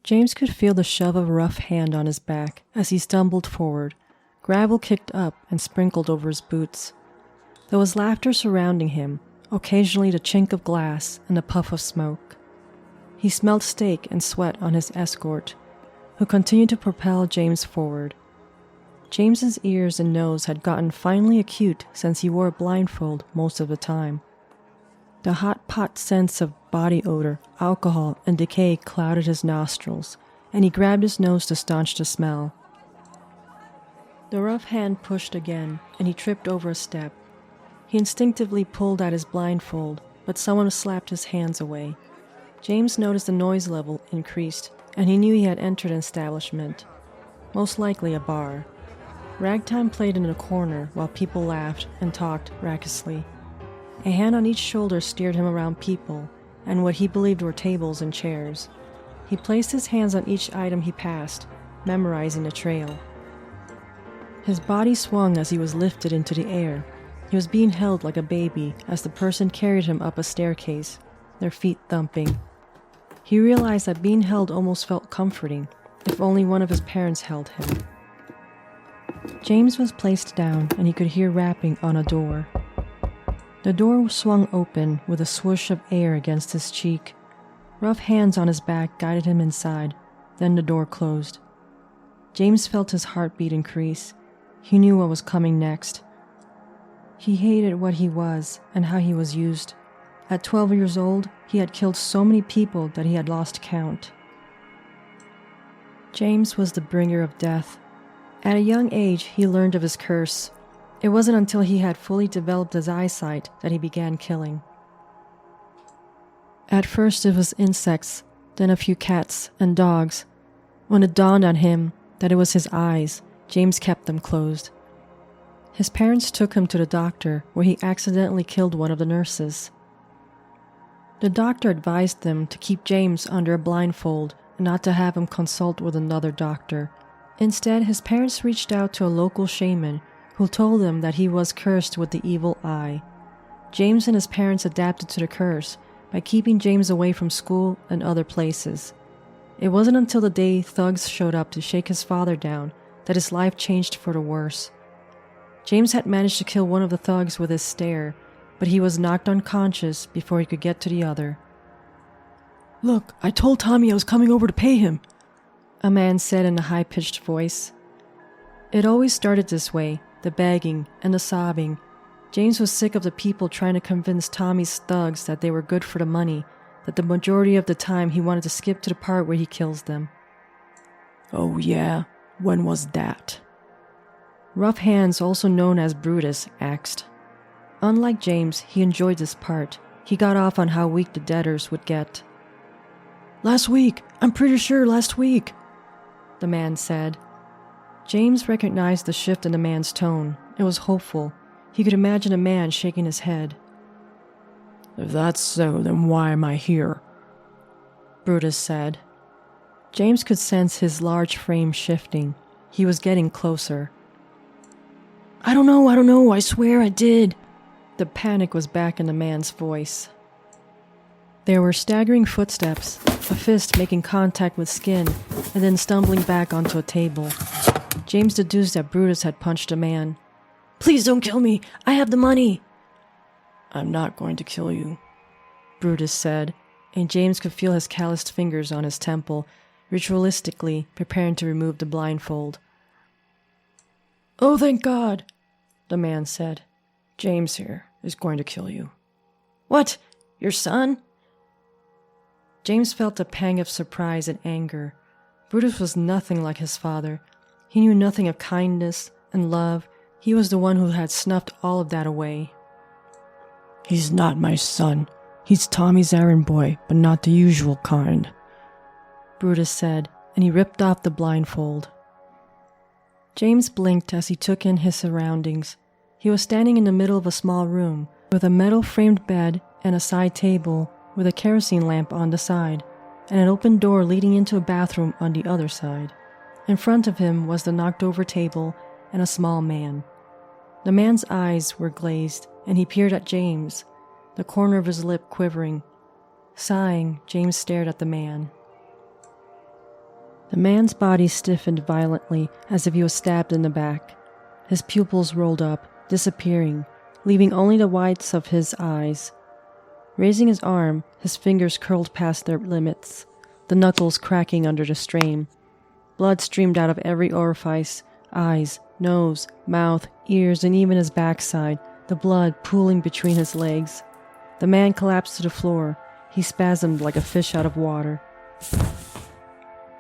James could feel the shove of a rough hand on his back as he stumbled forward. Gravel kicked up and sprinkled over his boots. There was laughter surrounding him, occasionally the chink of glass and a puff of smoke. He smelled steak and sweat on his escort, who continued to propel James forward. James's ears and nose had gotten finely acute since he wore a blindfold most of the time. The hot pot sense of body odor, alcohol, and decay clouded his nostrils, and he grabbed his nose to staunch the smell. The rough hand pushed again, and he tripped over a step. He instinctively pulled at his blindfold, but someone slapped his hands away. James noticed the noise level increased, and he knew he had entered an establishment, most likely a bar. Ragtime played in a corner while people laughed and talked raucously. A hand on each shoulder steered him around people and what he believed were tables and chairs. He placed his hands on each item he passed, memorizing the trail. His body swung as he was lifted into the air. He was being held like a baby as the person carried him up a staircase, their feet thumping. He realized that being held almost felt comforting, if only one of his parents held him. James was placed down and he could hear rapping on a door. The door swung open with a swoosh of air against his cheek. Rough hands on his back guided him inside, then the door closed. James felt his heartbeat increase. He knew what was coming next. He hated what he was and how he was used. At 12 years old, he had killed so many people that he had lost count. James was the bringer of death. At a young age, he learned of his curse. It wasn't until he had fully developed his eyesight that he began killing. At first it was insects, then a few cats and dogs. When it dawned on him that it was his eyes, James kept them closed. His parents took him to the doctor, where he accidentally killed one of the nurses. The doctor advised them to keep James under a blindfold and not to have him consult with another doctor. Instead, his parents reached out to a local shaman who told them that he was cursed with the evil eye. James and his parents adapted to the curse by keeping James away from school and other places. It wasn't until the day thugs showed up to shake his father down that his life changed for the worse. James had managed to kill one of the thugs with his stare, but he was knocked unconscious before he could get to the other. "Look, I told Tommy I was coming over to pay him," a man said in a high-pitched voice. It always started this way, the begging and the sobbing. James was sick of the people trying to convince Tommy's thugs that they were good for the money, that the majority of the time he wanted to skip to the part where he kills them. "Oh yeah, when was that?" Rough Hands, also known as Brutus, asked. Unlike James, he enjoyed this part. He got off on how weak the debtors would get. "Last week, I'm pretty sure last week," the man said. James recognized the shift in the man's tone. It was hopeful. He could imagine a man shaking his head. "If that's so, then why am I here?" Brutus said. James could sense his large frame shifting. He was getting closer. I don't know, I swear I did." The panic was back in the man's voice. There were staggering footsteps, a fist making contact with skin, and then stumbling back onto a table. James deduced that Brutus had punched a man. "Please don't kill me, I have the money." "I'm not going to kill you," Brutus said, and James could feel his calloused fingers on his temple, ritualistically preparing to remove the blindfold. "Oh, thank God," the man said. "James here is going to kill you." "What? Your son?" James felt a pang of surprise and anger. Brutus was nothing like his father. He knew nothing of kindness and love. He was the one who had snuffed all of that away. "He's not my son. He's Tommy's errand boy, but not the usual kind," Brutus said, and he ripped off the blindfold. James blinked as he took in his surroundings. He was standing in the middle of a small room with a metal-framed bed and a side table with a kerosene lamp on the side, and an open door leading into a bathroom on the other side. In front of him was the knocked-over table and a small man. The man's eyes were glazed, and he peered at James, the corner of his lip quivering. Sighing, James stared at the man. The man's body stiffened violently as if he was stabbed in the back. His pupils rolled up, disappearing, leaving only the whites of his eyes. Raising his arm, his fingers curled past their limits, the knuckles cracking under the strain. Blood streamed out of every orifice, eyes, nose, mouth, ears, and even his backside, the blood pooling between his legs. The man collapsed to the floor. He spasmed like a fish out of water.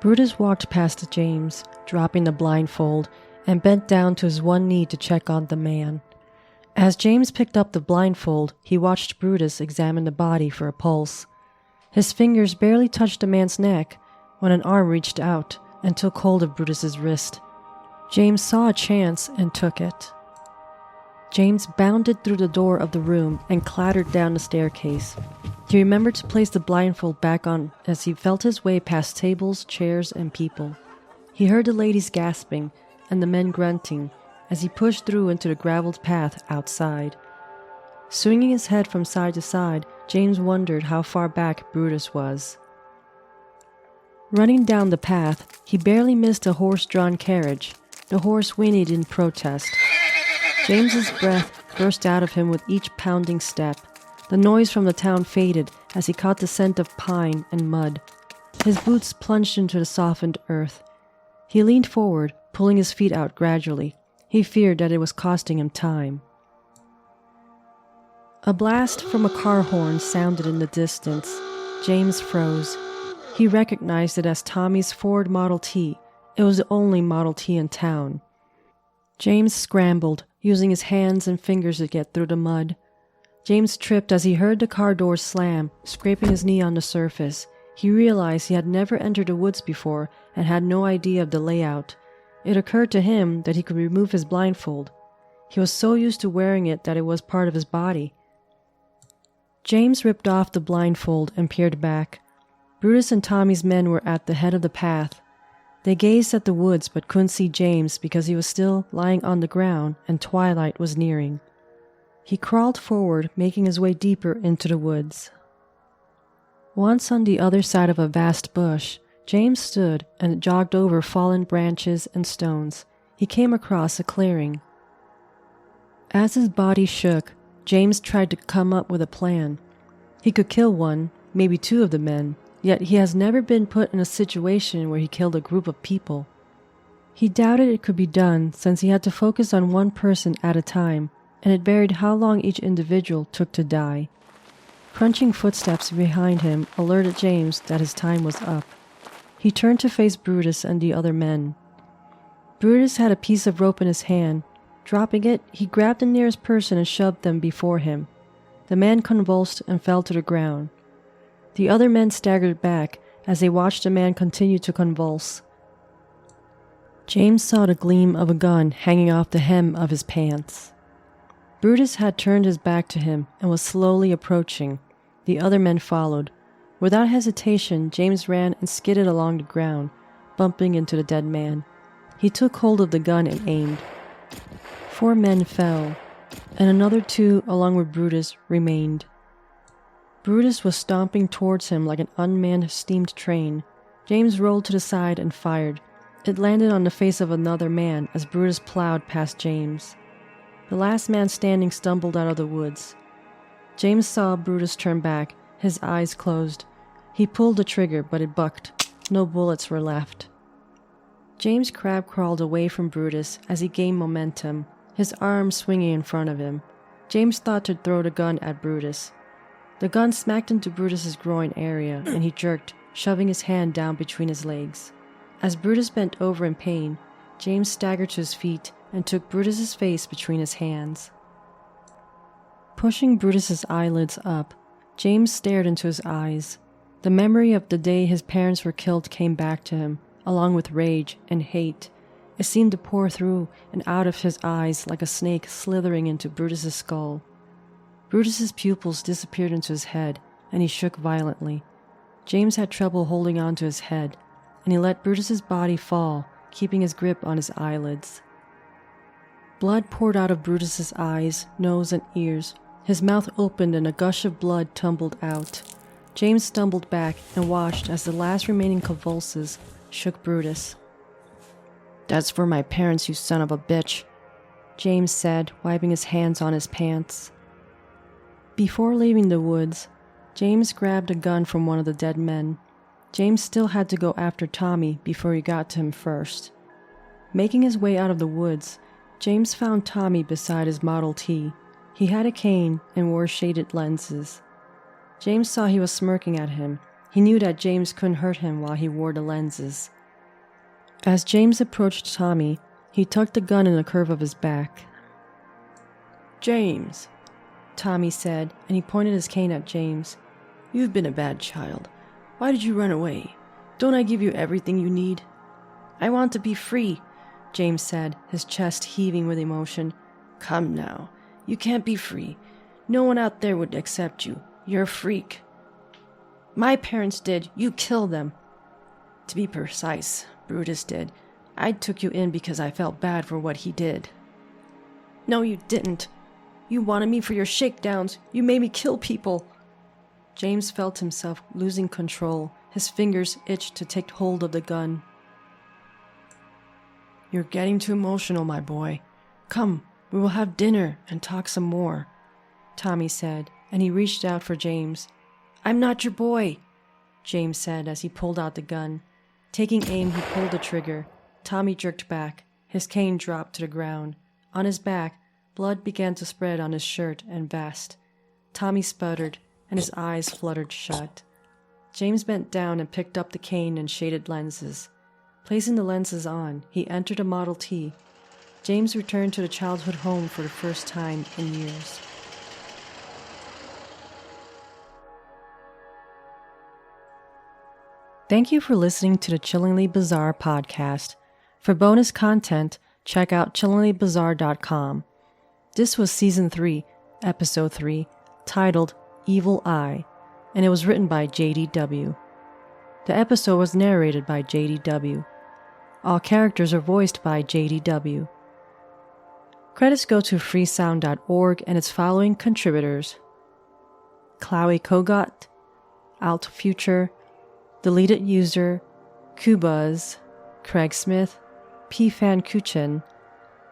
Brutus walked past James, dropping the blindfold, and bent down to his one knee to check on the man. As James picked up the blindfold, he watched Brutus examine the body for a pulse. His fingers barely touched the man's neck when an arm reached out and took hold of Brutus's wrist. James saw a chance and took it. James bounded through the door of the room and clattered down the staircase. He remembered to place the blindfold back on as he felt his way past tables, chairs, and people. He heard the ladies gasping and the men grunting as he pushed through into the graveled path outside. Swinging his head from side to side, James wondered how far back Brutus was. Running down the path, he barely missed a horse-drawn carriage. The horse whinnied in protest. James's breath burst out of him with each pounding step. The noise from the town faded as he caught the scent of pine and mud. His boots plunged into the softened earth. He leaned forward, pulling his feet out gradually. He feared that it was costing him time. A blast from a car horn sounded in the distance. James froze. He recognized it as Tommy's Ford Model T. It was the only Model T in town. James scrambled, using his hands and fingers to get through the mud. James tripped as he heard the car door slam, scraping his knee on the surface. He realized he had never entered the woods before and had no idea of the layout. It occurred to him that he could remove his blindfold. He was so used to wearing it that it was part of his body. James ripped off the blindfold and peered back. Brutus and Tommy's men were at the head of the path. They gazed at the woods but couldn't see James because he was still lying on the ground and twilight was nearing. He crawled forward, making his way deeper into the woods. Once on the other side of a vast bush, James stood and jogged over fallen branches and stones. He came across a clearing. As his body shook, James tried to come up with a plan. He could kill one, maybe two of the men, yet he has never been put in a situation where he killed a group of people. He doubted it could be done since he had to focus on one person at a time, and it varied how long each individual took to die. Crunching footsteps behind him alerted James that his time was up. He turned to face Brutus and the other men. Brutus had a piece of rope in his hand. Dropping it, he grabbed the nearest person and shoved them before him. The man convulsed and fell to the ground. The other men staggered back as they watched the man continue to convulse. James saw the gleam of a gun hanging off the hem of his pants. Brutus had turned his back to him and was slowly approaching. The other men followed. Without hesitation, James ran and skidded along the ground, bumping into the dead man. He took hold of the gun and aimed. 4 men fell, and another 2, along with Brutus, remained. Brutus was stomping towards him like an unmanned steamed train. James rolled to the side and fired. It landed on the face of another man as Brutus plowed past James. The last man standing stumbled out of the woods. James saw Brutus turn back, his eyes closed. He pulled the trigger, but it bucked. No bullets were left. James crab crawled away from Brutus as he gained momentum, his arms swinging in front of him. James thought to throw the gun at Brutus. The gun smacked into Brutus's groin area, and he jerked, shoving his hand down between his legs. As Brutus bent over in pain, James staggered to his feet and took Brutus's face between his hands. Pushing Brutus's eyelids up, James stared into his eyes. The memory of the day his parents were killed came back to him, along with rage and hate. It seemed to pour through and out of his eyes like a snake slithering into Brutus's skull. Brutus's pupils disappeared into his head, and he shook violently. James had trouble holding on to his head, and he let Brutus's body fall, keeping his grip on his eyelids. Blood poured out of Brutus's eyes, nose, and ears. His mouth opened and a gush of blood tumbled out. James stumbled back and watched as the last remaining convulses shook Brutus. "That's for my parents, you son of a bitch," James said, wiping his hands on his pants. Before leaving the woods, James grabbed a gun from one of the dead men. James still had to go after Tommy before he got to him first. Making his way out of the woods, James found Tommy beside his Model T. He had a cane and wore shaded lenses. James saw he was smirking at him. He knew that James couldn't hurt him while he wore the lenses. As James approached Tommy, he tucked the gun in the curve of his back. "James," Tommy said, and he pointed his cane at James. "You've been a bad child. Why did you run away? Don't I give you everything you need?" "I want to be free," James said, his chest heaving with emotion. "Come now, you can't be free. No one out there would accept you. You're a freak." "My parents did. You killed them." "To be precise, Brutus did. I took you in because I felt bad for what he did." "No, you didn't. You wanted me for your shakedowns. You made me kill people." James felt himself losing control. His fingers itched to take hold of the gun. "You're getting too emotional, my boy. Come, we will have dinner and talk some more," Tommy said, and he reached out for James. "I'm not your boy," James said as he pulled out the gun. Taking aim, he pulled the trigger. Tommy jerked back. His cane dropped to the ground. On his back, blood began to spread on his shirt and vest. Tommy sputtered, and his eyes fluttered shut. James bent down and picked up the cane and shaded lenses. Placing the lenses on, he entered a Model T. James returned to the childhood home for the first time in years. Thank you for listening to the Chillingly Bizarre podcast. For bonus content, check out chillinglybizarre.com. This was Season 3, Episode 3, titled Evil Eye, and it was written by JDW. The episode was narrated by JDW. All characters are voiced by JDW. Credits go to freesound.org and its following contributors: Chloe Kogot, Alt Future, Deleted User, Kubuzz, Craig Smith, P. Fan Kuchen,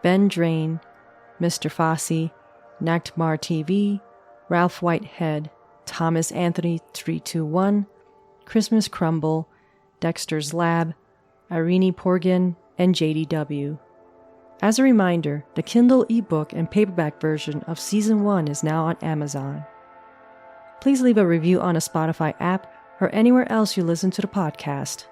Ben Drain, Mr. Fossey, Nactmar TV, Ralph Whitehead, Thomas Anthony 321, Christmas Crumble, Dexter's Lab, Irene Porgin, and JDW. As a reminder, the Kindle ebook and paperback version of Season 1 is now on Amazon. Please leave a review on a Spotify app or anywhere else you listen to the podcast.